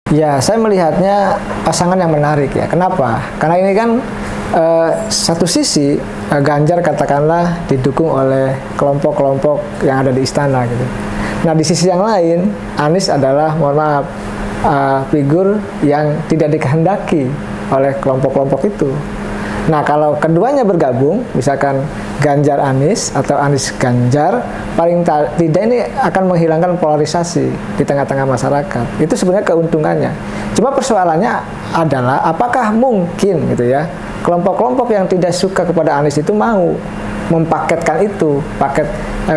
Ya, saya melihatnya pasangan yang menarik ya. Kenapa? Karena ini kan satu sisi Ganjar katakanlah didukung oleh kelompok-kelompok yang ada di istana gitu. Nah, di sisi yang lain, Anies adalah, mohon maaf, figur yang tidak dikehendaki oleh kelompok-kelompok itu. Nah, kalau keduanya bergabung, misalkan Ganjar Anies atau Anies Ganjar, paling tidak ini akan menghilangkan polarisasi di tengah-tengah masyarakat. Itu sebenarnya keuntungannya. Cuma persoalannya adalah apakah mungkin gitu ya, kelompok-kelompok yang tidak suka kepada Anies itu mau mempaketkan itu, paket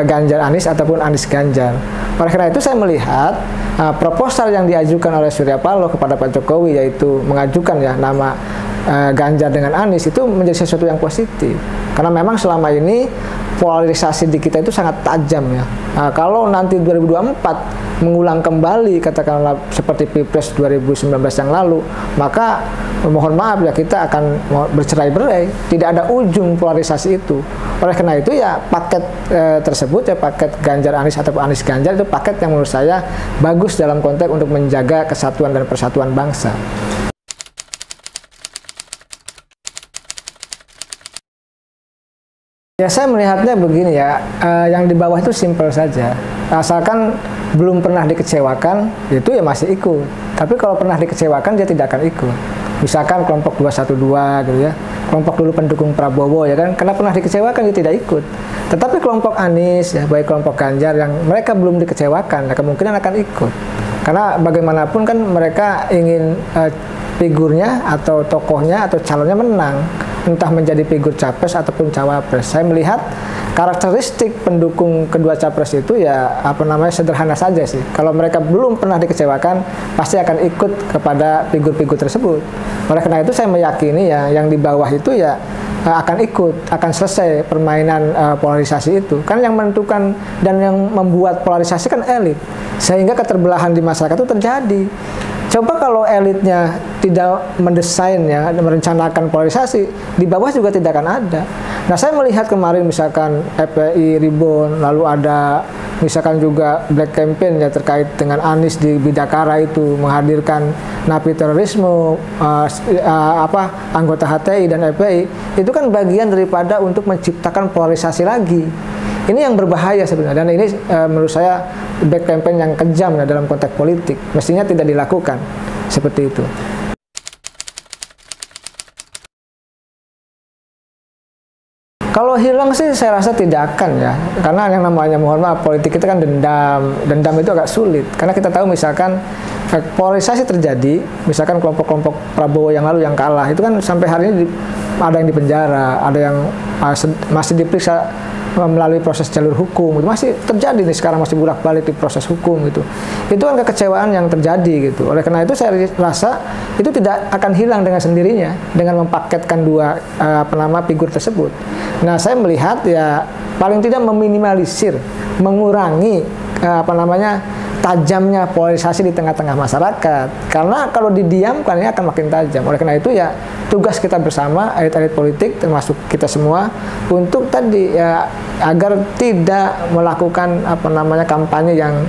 Ganjar Anies ataupun Anies Ganjar. Oleh karena itu saya melihat proposal yang diajukan oleh Surya Paloh kepada Pak Jokowi, yaitu mengajukan ya nama Ganjar dengan Anies, itu menjadi sesuatu yang positif. Karena memang selama ini polarisasi di kita itu sangat tajam ya. Kalau nanti 2024 mengulang kembali katakanlah seperti Pilpres 2019 yang lalu, maka mohon maaf ya, kita akan bercerai-berai, tidak ada ujung polarisasi itu. Oleh karena itu ya paket tersebut ya, paket Ganjar Anies atau Anies Ganjar, itu paket yang menurut saya bagus dalam konteks untuk menjaga kesatuan dan persatuan bangsa. Ya, saya melihatnya begini ya, yang di bawah itu simpel saja. Asalkan belum pernah dikecewakan, itu ya masih ikut. Tapi kalau pernah dikecewakan, dia tidak akan ikut. Misalkan kelompok 212 gitu ya, kelompok dulu pendukung Prabowo ya kan, karena pernah dikecewakan dia tidak ikut. Tetapi kelompok Anies ya, baik kelompok Ganjar yang mereka belum dikecewakan, ya kemungkinan akan ikut. Karena bagaimanapun kan mereka ingin figurnya atau tokohnya atau calonnya menang, entah menjadi figur capres ataupun cawapres. Saya melihat karakteristik pendukung kedua capres itu ya sederhana saja sih. Kalau mereka belum pernah dikecewakan, pasti akan ikut kepada figur-figur tersebut. Oleh karena itu saya meyakini ya yang di bawah itu ya akan ikut, akan selesai permainan polarisasi itu. Kan yang menentukan dan yang membuat polarisasi kan elit, sehingga keterbelahan di masyarakat itu terjadi. Coba kalau elitnya tidak mendesain ya, merencanakan polarisasi, di bawah juga tidak akan ada. Nah, saya melihat kemarin misalkan FPI Ribon, lalu ada misalkan juga Black Campaign ya terkait dengan Anies di Bidakara itu menghadirkan napi terorisme, anggota HTI dan FPI, itu kan bagian daripada untuk menciptakan polarisasi lagi. Ini yang berbahaya sebenarnya, dan ini menurut saya back campaign yang kejam ya, dalam konteks politik. Mestinya tidak dilakukan seperti itu. Kalau hilang sih saya rasa tidak akan ya, karena yang namanya mohon maaf politik itu kan dendam itu agak sulit. Karena kita tahu misalkan polarisasi terjadi, misalkan kelompok-kelompok Prabowo yang lalu yang kalah, itu kan sampai hari ini ada yang dipenjara, ada yang masih diperiksa melalui proses jalur hukum, itu masih terjadi nih sekarang, masih bolak-balik di proses hukum gitu. Itu kan kekecewaan yang terjadi gitu. Oleh karena itu saya rasa itu tidak akan hilang dengan sendirinya dengan mempaketkan dua figur tersebut. Nah, saya melihat ya paling tidak meminimalisir, mengurangi tajamnya polarisasi di tengah-tengah masyarakat. Karena kalau didiamkan ini akan makin tajam. Oleh karena itu ya tugas kita bersama elit-elit politik termasuk kita semua untuk tadi ya agar tidak melakukan kampanye yang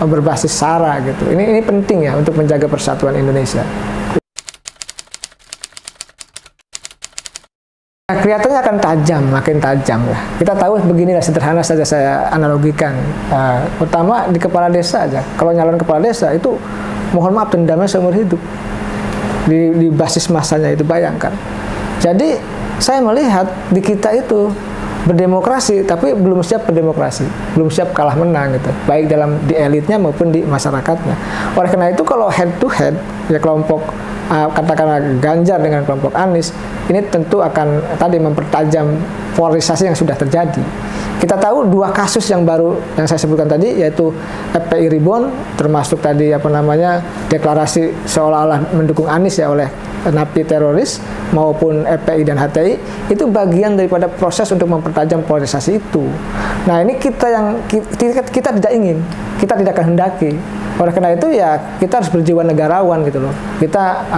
berbasis sara gitu. Ini penting ya untuk menjaga persatuan Indonesia. Kelihatannya akan tajam, makin tajam ya. Kita tahu beginilah, sederhana saja saya analogikan. Pertama di kepala desa aja. Kalau nyalon kepala desa itu mohon maaf dendamnya seumur hidup. Di basis masanya itu, bayangkan. Jadi saya melihat di kita itu berdemokrasi tapi belum siap berdemokrasi, belum siap kalah menang gitu, baik di elitnya maupun di masyarakatnya. Oleh karena itu kalau head to head ya kelompok katakanlah Ganjar dengan kelompok Anies, ini tentu akan tadi mempertajam polarisasi yang sudah terjadi. Kita tahu dua kasus yang baru yang saya sebutkan tadi, yaitu FPI Ribon, termasuk tadi deklarasi seolah-olah mendukung Anies ya oleh napi teroris, maupun FPI dan HTI, itu bagian daripada proses untuk mempertajam polarisasi itu. Nah, ini kita tidak ingin, kita tidak kehendaki. Oleh karena itu ya kita harus berjiwa negarawan gitu loh. Kita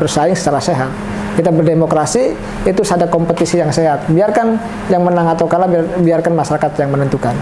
bersaing secara sehat. Kita berdemokrasi itu ada kompetisi yang sehat. Biarkan yang menang atau kalah, biarkan masyarakat yang menentukan.